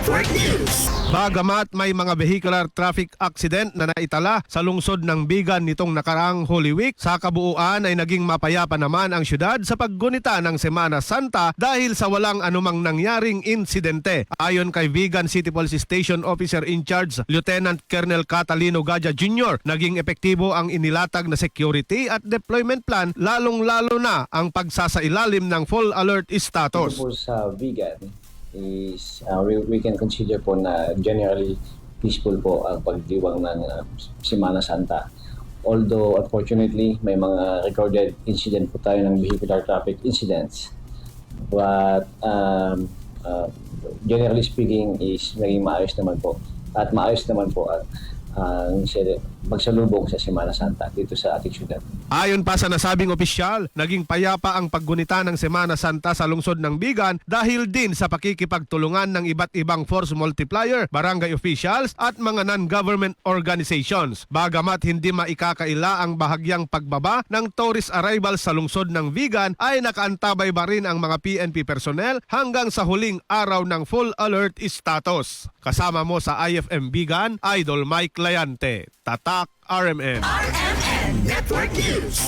Network News. Bagamat may mga vehicular traffic accident na naitala sa lungsod ng Bigan nitong nakaraang Holy Week, sa kabuuan ay naging mapayapa naman ang syudad sa paggunita ng Semana Santa dahil sa walang anumang nangyaring insidente. Ayon kay Vigan City Police Station Officer in Charge Lieutenant Colonel Catalino Gadja Jr., naging epektibo ang inilatag na security at deployment plan, lalong-lalo na ang pagsasailalim ng full alert status. Po sa Vigan is we can consider po na generally peaceful po ang pagdiwang ng Semana Santa. Although unfortunately may mga recorded incident po tayo ng vehicular traffic incidents, but generally speaking is naging maayos naman po at maayos naman po ang pagsalubong sa Semana Santa dito sa ating syudad. Ayon pa sa nasabing opisyal, naging payapa ang paggunita ng Semana Santa sa lungsod ng Bigan dahil din sa pakikipagtulungan ng iba't ibang force multiplier, barangay officials at mga non-government organizations. Bagamat hindi maikakaila ang bahagyang pagbaba ng tourist arrivals sa lungsod ng Bigan, ay nakaantabay ba rin ang mga PNP personnel hanggang sa huling araw ng full alert status. Kasama mo sa IFM Bigan, Idol Mike Layante, Tatak RMN. RMN Network News.